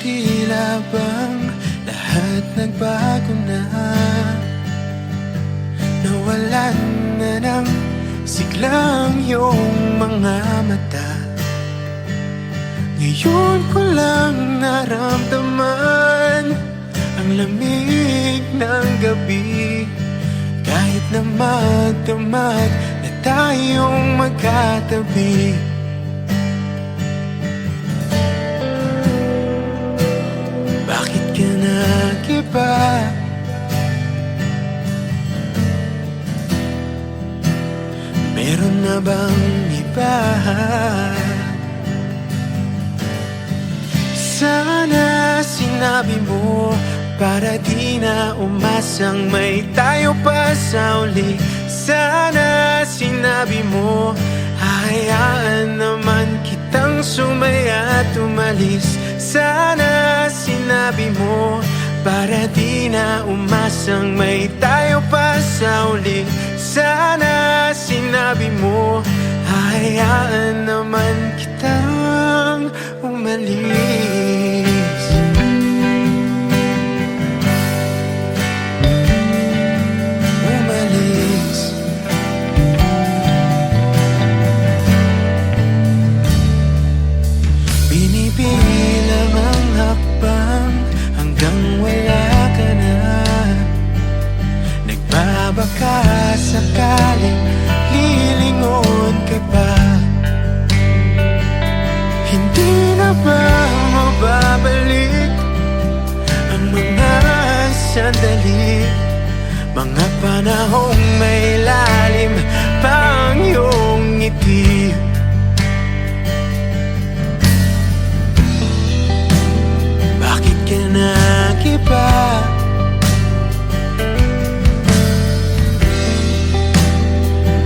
Tila bang lahat nagbago na, nawalan na ng siglang iyong mga mata. Ngayon ko lang naramdaman ang lamig ng gabi, kahit na magdamag na tayong magkatabi. Bakit ka nag-iba? Meron na bang iba? Sana sinabi mo para di na umasang may tayo pa sa uli. Sana sinabi mo hayaan naman kitang sumaya at umalis. Sana sinabi mo para di na umasang may tayo pa sa uli. Sana sinabi mo hayaan naman kitang umalis. Binibilang ang hakbang hanggang wala ka na. Nagbabaka sakaling lilingon ka pa. Hindi na ba mababalik ang mga sandali, mga panahong may lalim pang iyong ngiti? Bakit ka nag-iba?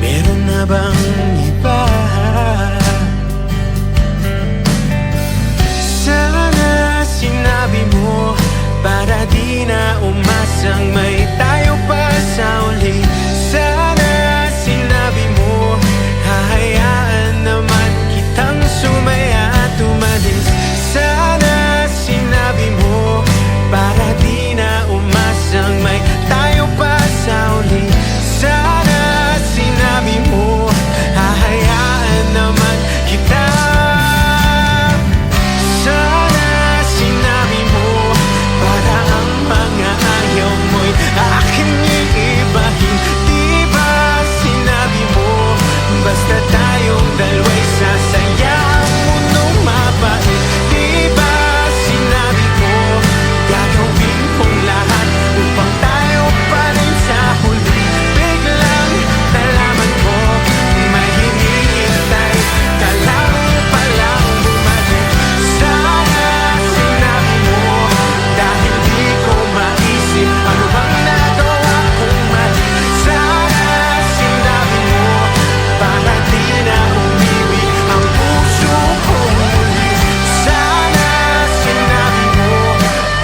Meron na bang iba? Sana sinabi mo para di na umasang may tayo pa sa uli. Sana sinabi mo hahayaan naman kitang sumaya at umalis. Sana sinabi mo para di na umasang may tayo pa sa uli. Sana sinabi mo hahayaan naman kita. Sana sinabi mo para ang mga ayaw mo'y aking iibahin. Di ba sinabi mo basta tayong dalawa'y sasaya ang mundong mapait? Di ba sinabi ko gagawin kong lahat upang tayo pa rin sa huli? Biglang nalaman ko may hinihintay ka lang palang bumalik. Sana sinabi mo dahil di ko maisip ano bang nagawa kong mali. Sana sinabi mo para di na umibig ang puso ko muli. Sana sinabi mo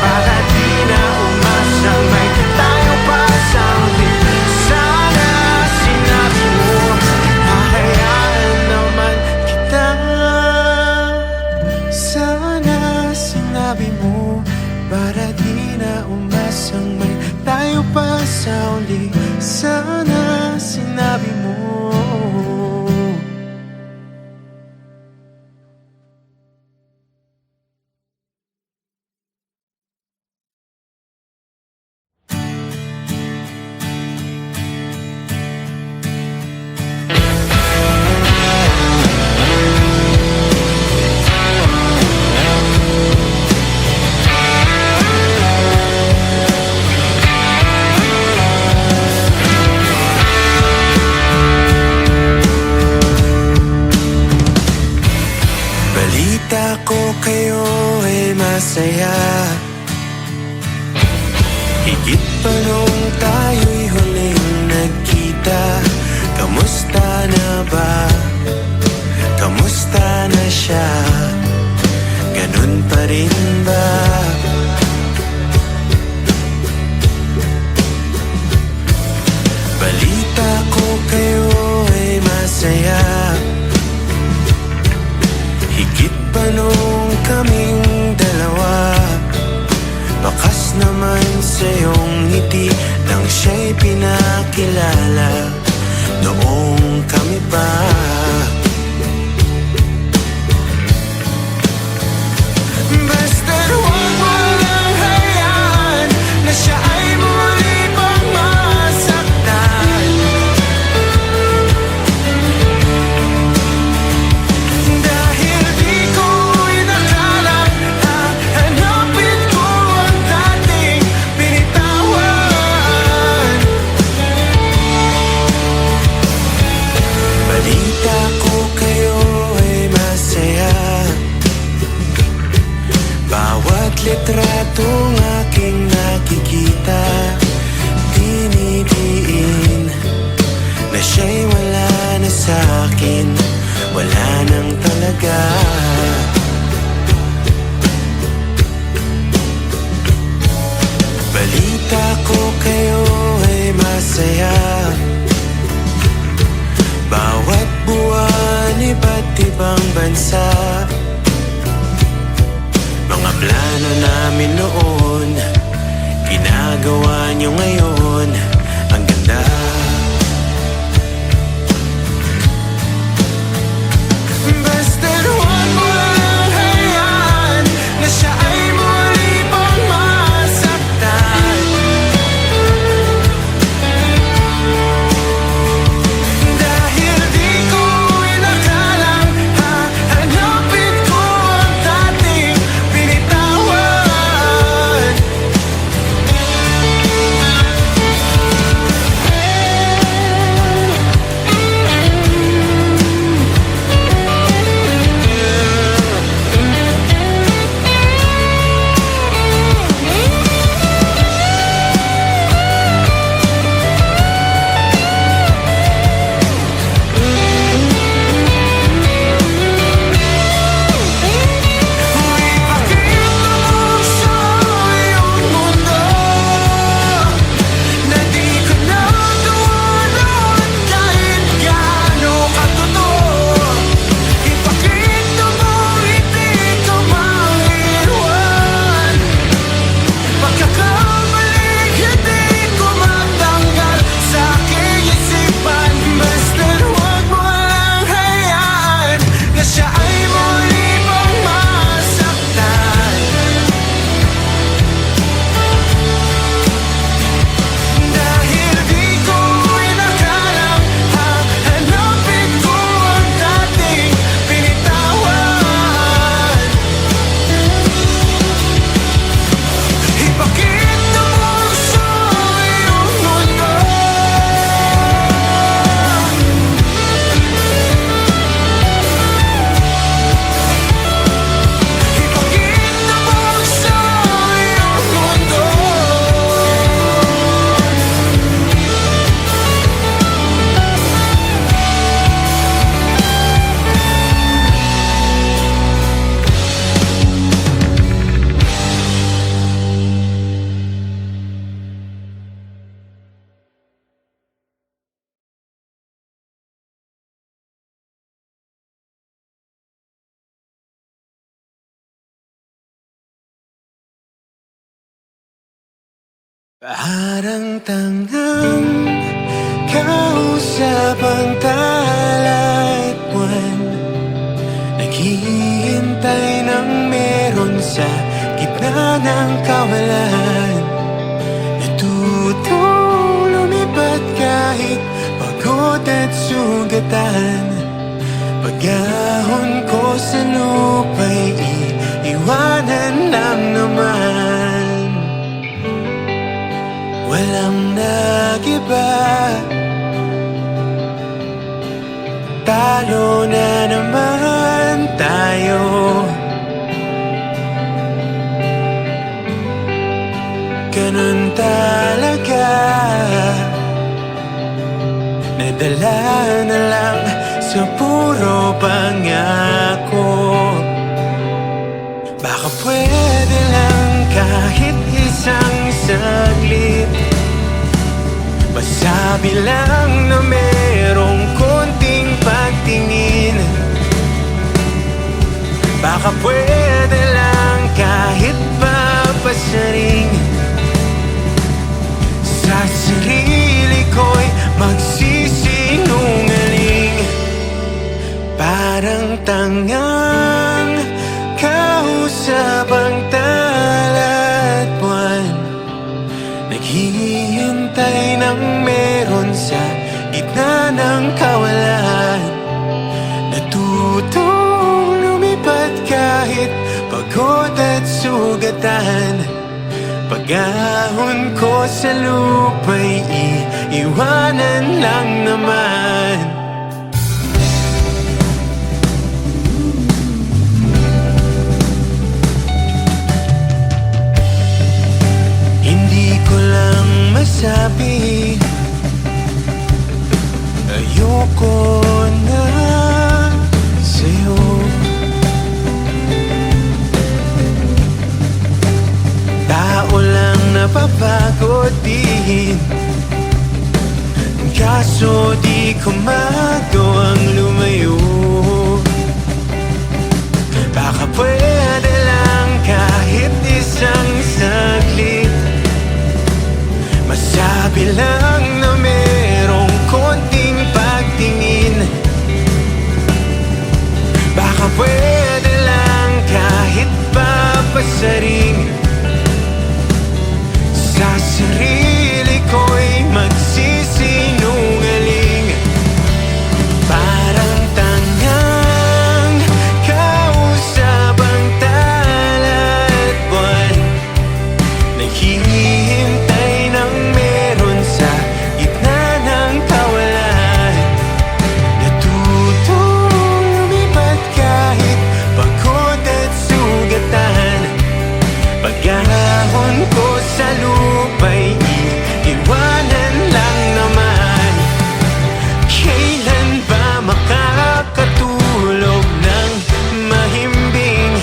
para di na umasang may tayo pa sa uli. Sana sinabi mo hahayaan naman kita. Sana sinabi mo para di na umasang may tayo pa sa uli. Sana sinabi mo. Balita ko kayo ay masaya, higit pa nung tayo'y huling nagkita. Kamusta na ba? Kamusta na siya? Ganun pa rin ba? Balita ko kayo ay masaya, higit pa nung kaming dalawa. ay pinakilala noong kami pa. Basta't huwag mo lang hayaan na siya ay muli pang masaktan. Dahil di ko inakalang hahanapin ko ang dating binitawan. Balita ko kayo ay masaya. Bawat litratong aking nakikita, dinidiin na siya'y wala na sa'kin, wala nang talaga. Balita ko kayo ay masaya. Bawat buwan iba't ibang bansa. Mga plano namin noon, ginagawa niyo ngayon. Ang ganda. Basta't huwag mo lang hayaan na siya ay muli pang masaktan. Dahil di ko inakalang hahanapin ko ang dating binitawan. Parang tangang kausap ang talay't buwan, naghihintay ng meron sa gitna ng kawalan. Natutong lumipat kahit pagod at sugatan. Pag-ahon ko sa lupa'y iiwanan lang naman. Walang nag-iba, talo na naman tayo. Ganun talaga, nadala na lang sa puro pangako. Baka pwede lang kahit isang saglit, masabi lang na merong konting pagtingin. Baka pwede lang kahit papasaring sa sarili. sugatan. Pag-ahon ko sa lupa'y iiwanan lang naman. Hindi ko lang masabi, ayoko na sa'yo. Tao lang napapagod din, kaso di ko magawang lumayo. Baka pwede lang kahit isang saglit, masabi lang na merong konting pagtingin. Baka pwede lang kahit papasaring, sa sarili ko'y magsisinungaling. Parang tangang kausap ang tala at buwan, naghihintay ng meron sa gitna ng kawalan. Natutong lumipat kahit pagod at sugatan. Pag-ahon ko sa lupa'y iiwanan lang naman. Kailan ba makakatulog ng mahimbing?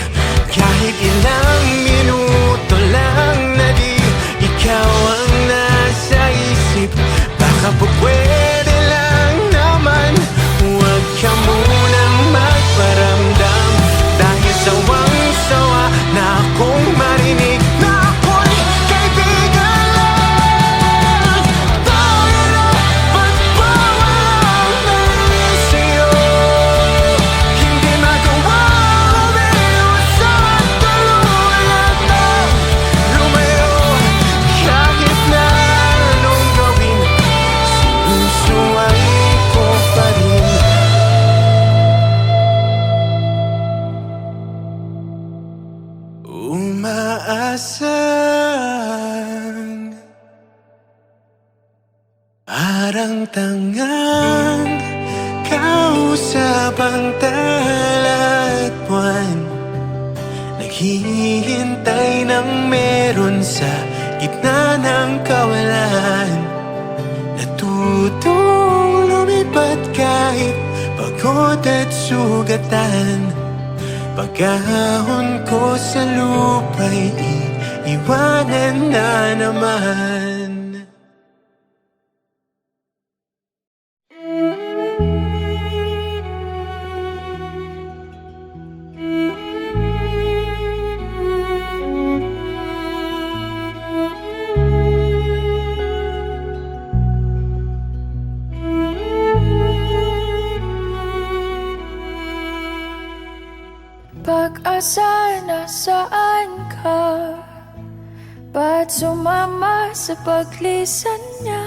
Kahit ilang minuto lang na di ikaw ang nasa isip. Baka po pwede lang naman, huwag ka munang magparamdam. Dahil sawang-sawa na akong marinig na ako'y kaibigan lang. Tayo na pagbawalan sa'yo, hindi magawang umiwas at tuluyang na lumayo. Kahit na anong gawin, sinusuway ko pa rin. Umaasang parang tangang kausap ang tala at buwan, naghihintay ng meron sa gitna ng kawalan. Natutong lumipat kahit pagod at sugatan. Pag-ahon ko sa lupa'y iiwanan na naman. Pag-asa, nasaan ka? Ba't sumama sa paglisan niya?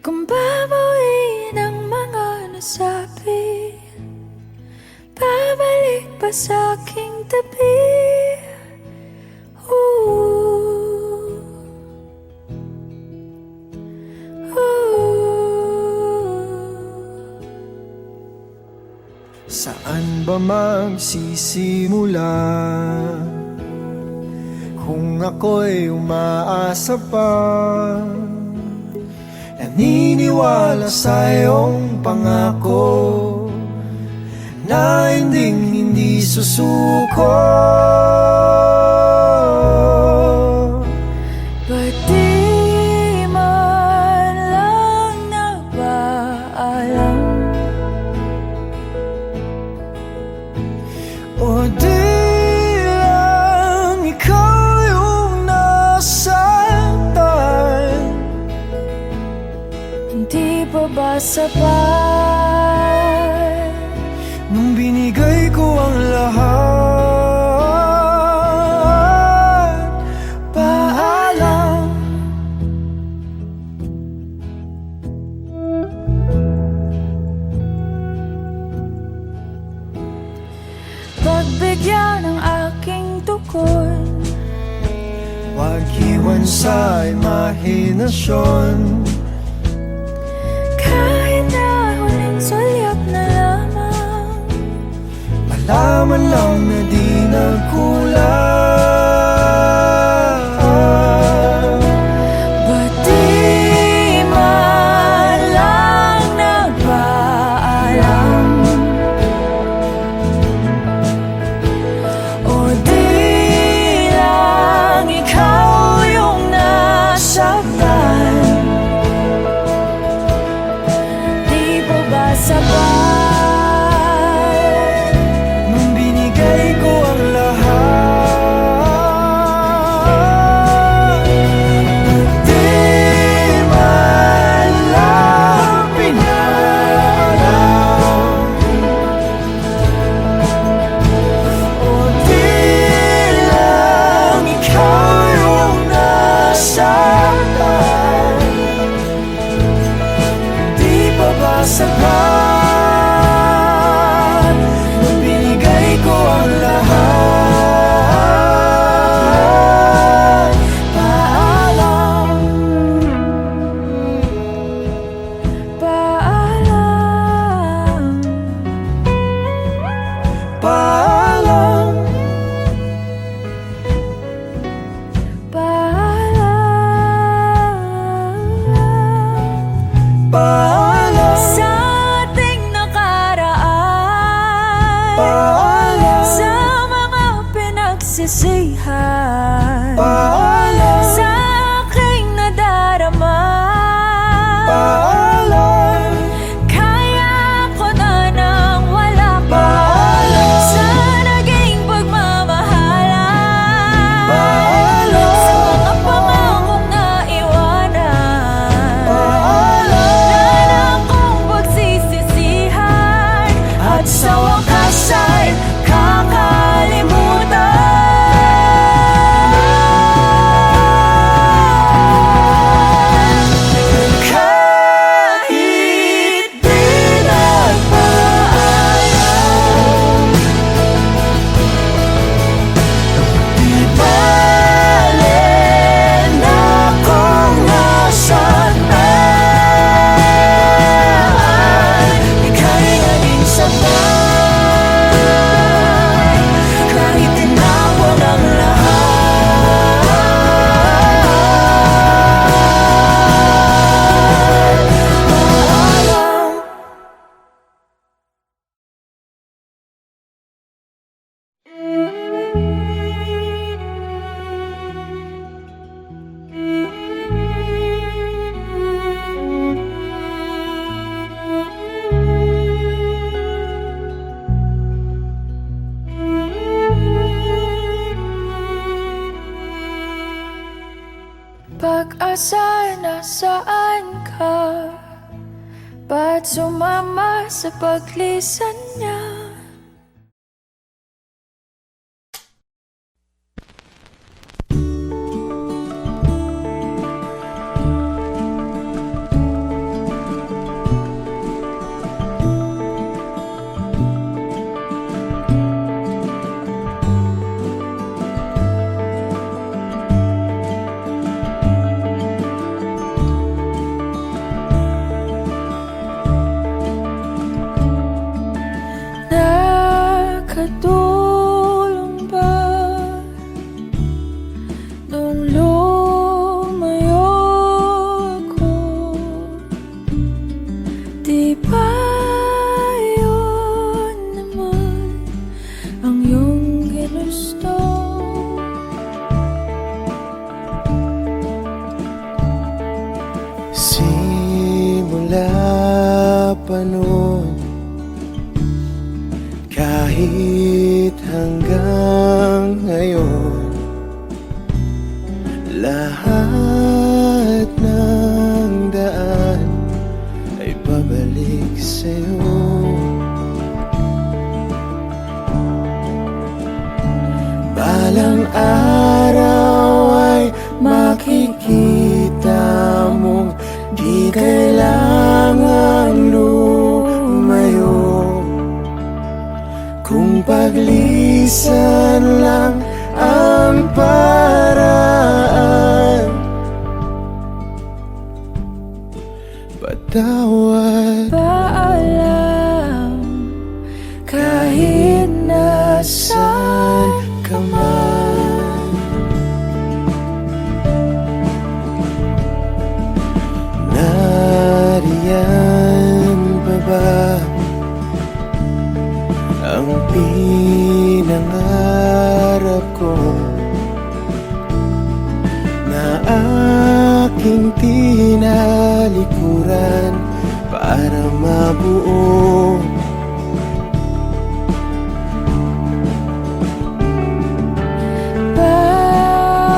Kung babawiin ang mga nasabi, babalik pa sa aking tabi. Ooh. Ooh. Saan ba magsisimula kung ako'y umaasa pa? Naniniwala sa iyong pangako na hindi susuko. Ba't di man lang nabaalam? O di lang ikaw yung nasaktan? Hindi pa ba sapat nung binigay ko ang lahat? Paalam. pagbigyan ng aking dugo? sa imahinasyon. Kahit na huling sulyap na lamang, Malaman lang na di nagkulang. ba't di man lang nagpaalam? O di lang ikaw yung nasaktan? Di pa ba sapat Nung binigay ko ang lahat, di man lang pinalam. O di lang ikaw yung nasaktan? Di pa ba sapat nung binigay ko ang lahat? paalam? Paalam. Paalam, Paalam. paalam, Sa ating nakaraan, paalam, sa mga pinagsisihan, paalam, sa aking nadarama, paalam, kaya ko na nang wala ka. Paalam. Sa naging pagmamahalan, Paalam. sa mga pangakong naiwanan, paalam. na akong pagsisisihan, at sa wakas ay kakalimutan. Kahit di nagpaalam, di bale na kung nasaktan. Ika'y naging sapat, kahit tinapon ang lahat. Paalam. Pag-asa, nasaan ka? Ba't sumama sa paglisan niya? Nakatulong ba nung lumayo ako? Di ba yun naman ang iyong ginusto? Simula pa noon, kahit hanggang ngayon, lahat ng daan ay pabalik sa'yo. Balang araw ay makikita mong di kailangang lumayo. Kung paglisan lang ang paraan, ko na aking tinalikuran para mabuo.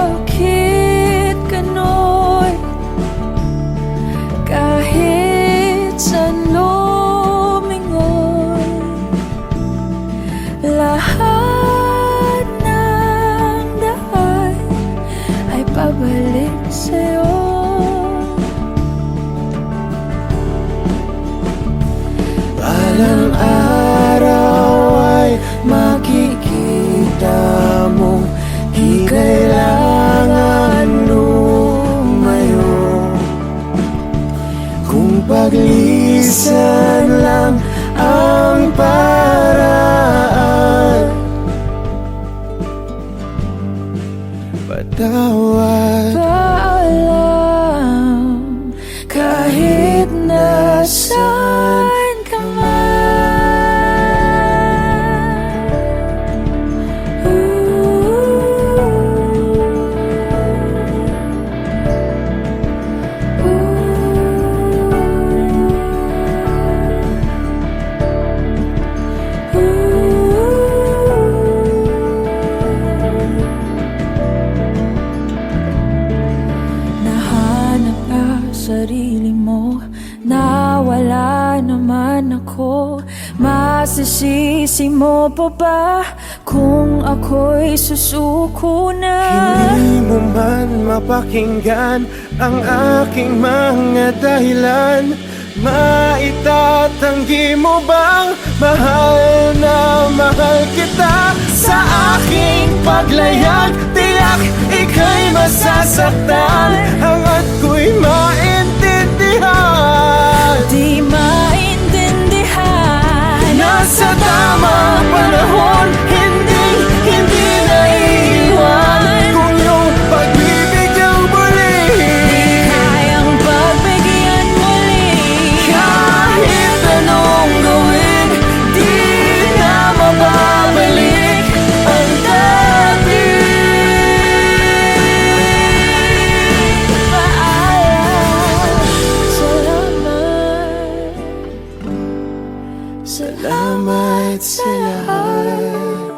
Bakit gano'n? Kahit saan lumingon, lahat ng daan ay pabalik sa'yo. Balang araw ay makikita mong di kailangan lumayo. Kung paglisan lang ang paraan, patawad. Paalam kahit nasaan ka nahanap ka sarili mo, nawala naman ako. Masisisi mo pa ba kung ako'y susuko na? Hindi mo man mapakinggan ang aking mga dahilan. Maitatanggi mo bang mahal na mahal kita? Sa aking paglayag, tiyak ika'y masasaktan hanggat ko'y maintindihan. Di maintindihan. Nasa tamang panahon, hindi naiiwan. Kung iyong pag-ibig ang muli, Kayang pagbigyan muli. kahit anong gawin, di na mababalik ang dati. Paalam, salamat. Salamat sa lahat.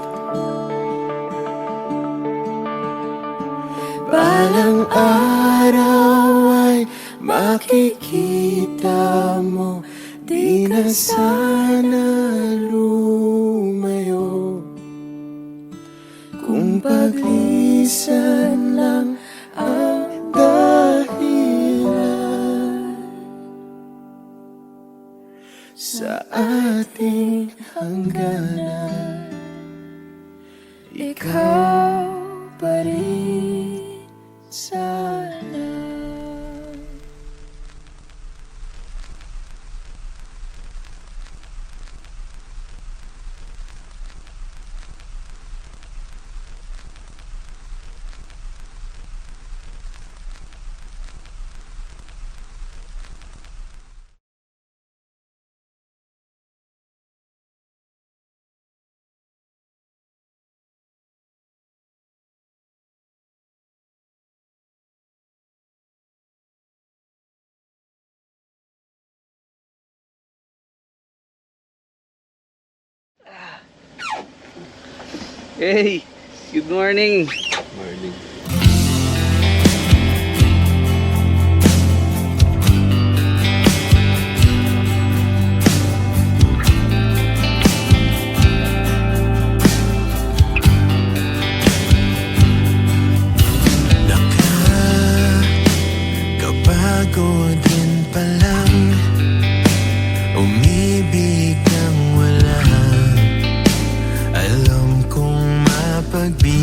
Balang araw ay makikita mo, di na sana lumayo. Kung paglisan lang ang dahilan sa ating hangganan, Ikaw pa rin sana. Hey, good morning. Nakakapagod din palang umibig ng wala. Alam kong mapagbibig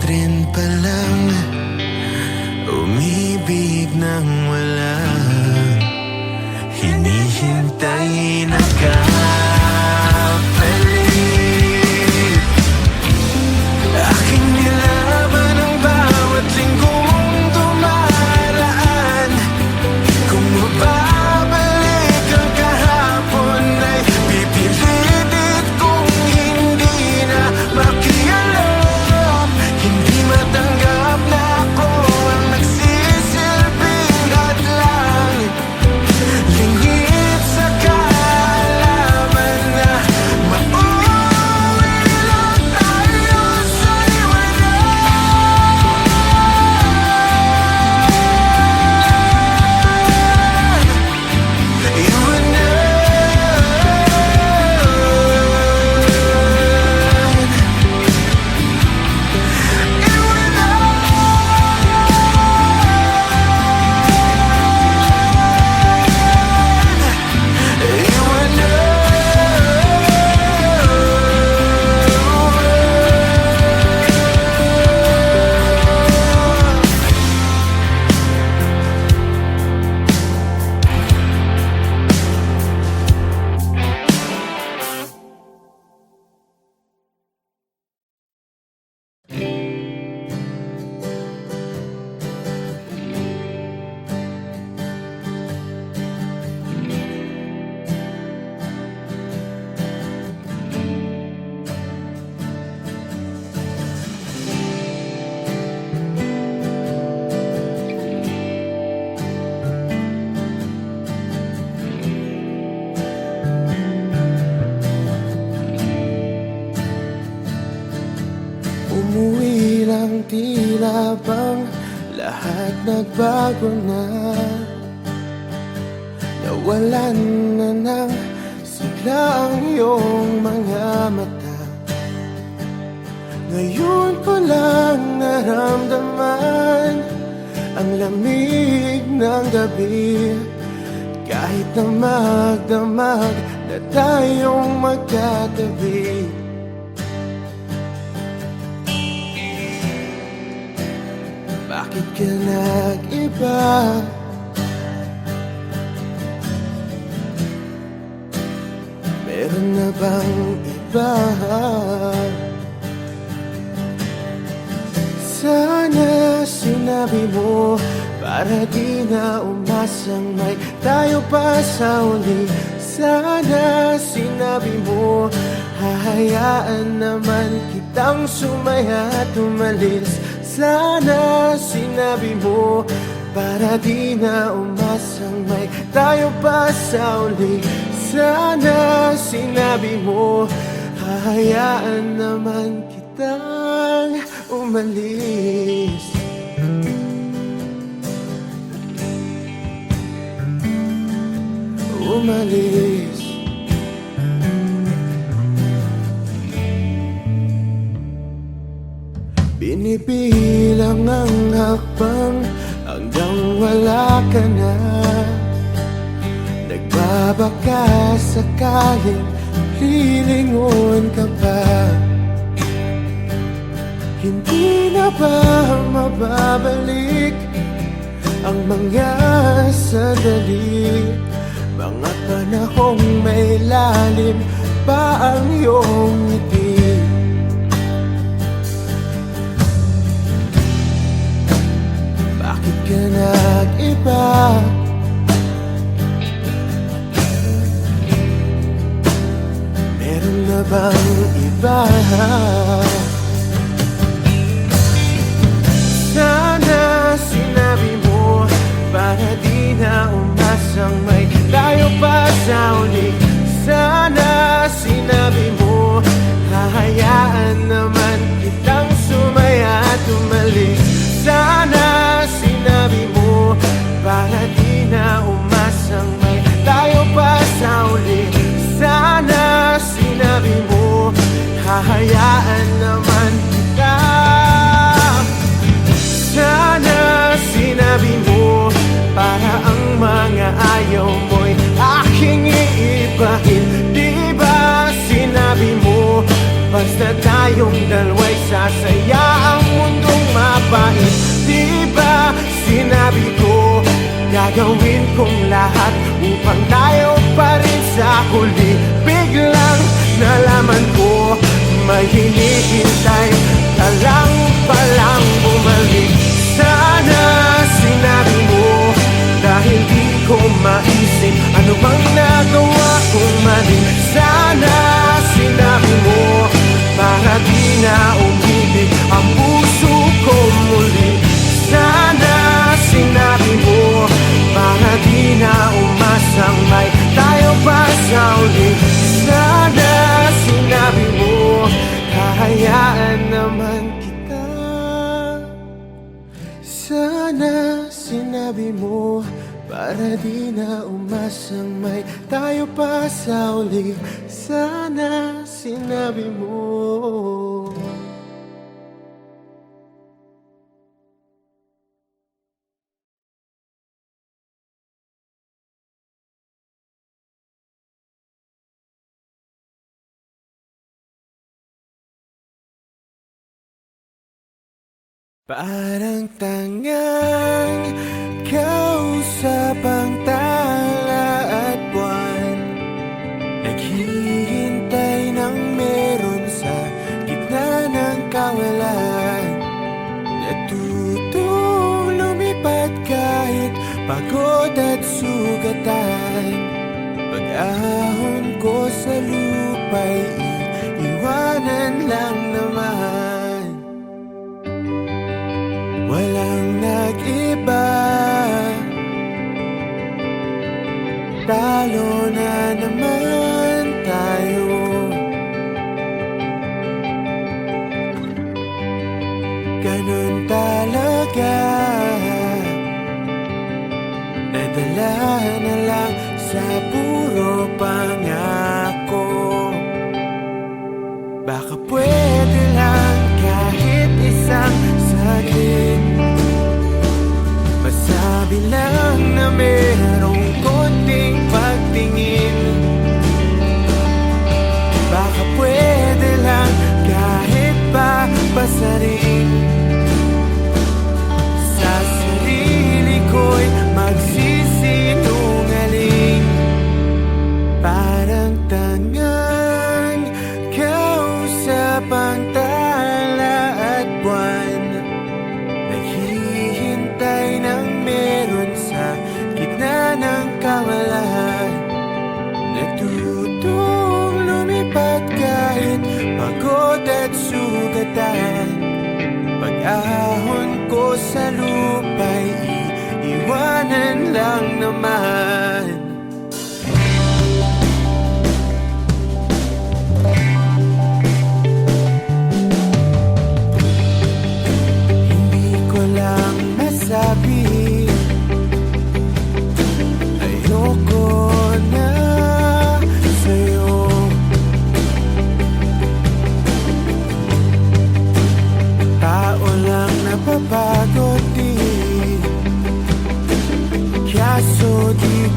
rin palang umibig ng walang hinihintay na kapalit. Aking nilaban ang bawat linggong dumaraan. Kung mababalik ang kahapon ay pipilitit kong hindi na makialam. Hindi matanggap na ako ang nagsisilbing hadlang. Lingit sa kaalaman na mauwi lang tayo sa umuwi lang, tila bang lahat nagbago na. Nawalan na ng sigla ang iyong mga mata. Ngayon ko lang naramdaman ang lamig ng gabi. Kahit na magdamag na tayong magkatabi. Bakit ka nag-iba? Meron na bang iba? Sana sinabi mo para di na umasang may tayo pa sa uli. Sana sinabi mo hahayaan naman kitang sumaya at umalis. Sana sinabi mo para di na umasang may tayo pa sa uli. Sana sinabi mo hahayaan naman kitang umalis. Umalis. Binibilang ang hakbang hanggang wala ka na. Nagbabaka sakaling lilingon ka pa. Hindi na ba mababalik ang mga sandali, mga panahong may lalim pa ang iyong ngiti? Bakit ka nag-iba? Meron na bang iba? Sana sinabi mo para di na umasang may tayo pa sa uli. Sana sinabi mo hahayaan naman kitang sumaya at umalis. Sana sinabi mo para di na umasang may tayo pa sa uli. Sana sinabi mo hahayaan naman Gagawin kong lahat upang tayo pa rin sa huli. Biglang nalaman ko may hinihintay ka lang palang bumalik. Sana sinabi mo dahil di ko maisip ano bang nagawa kong mali. Sana sinabi mo para di na umibig ang puso ko muli. Sana sinabi mo para di na umasang may tayo pa sa uli. Sana sinabi mo hahayaan naman kita. Sana sinabi mo para di na umasang may tayo pa sa uli. Sana sinabi mo. Parang tangang kausap ang tala at buwan, naghihintay ng meron sa gitna ng kawalan. Natutong lumipad kahit pagod at sugatan. Pag-ahon ko sa lupa'y iiwanan lang naman. Walang nag-iba, talo na naman tayo. Ganun talaga, nadala na lang sa puro pangako. Baka pwede lang kahit isang saglit, masabi lang na merong konting pagtingin. Baka pwede lang kahit pa basarin. Sa sarili ko'y magsisinungaling. Parang tangang kausap ang tala at buwan, naghihintay ng meron sa gitna ng kawalan. Natutong lumipad kahit pagod at sugatan. Pag-ahon ko sa lupa'y iiwanan lang naman. Sabi, ayoko na sa'yo. Tao lang napapagod din, kaso di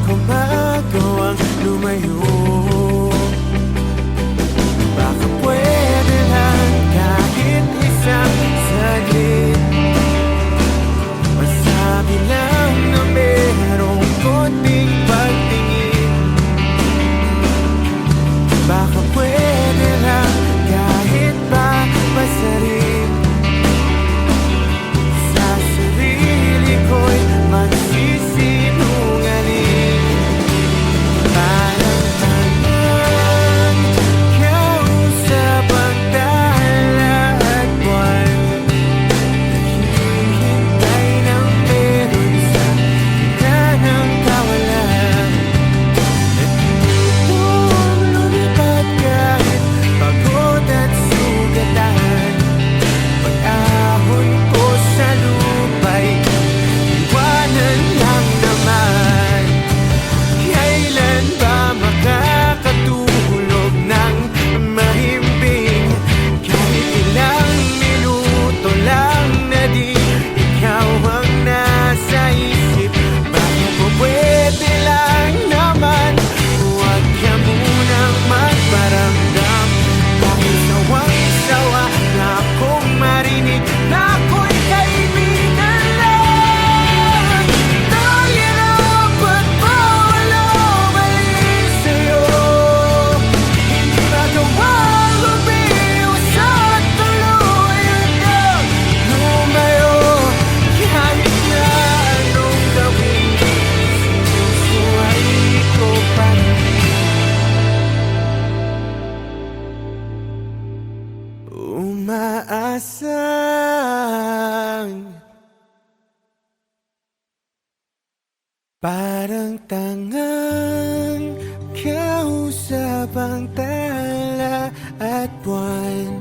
Parang tangang kausap ang tala at buwan,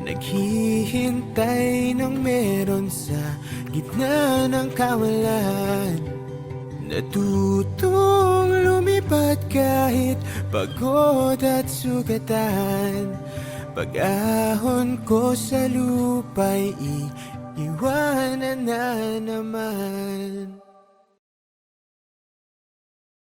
naghihintay ng meron sa gitna ng kawalan. Natutong lumipat kahit pagod at sugatan. Pag-ahon ko sa lupa'y iiwanan na naman.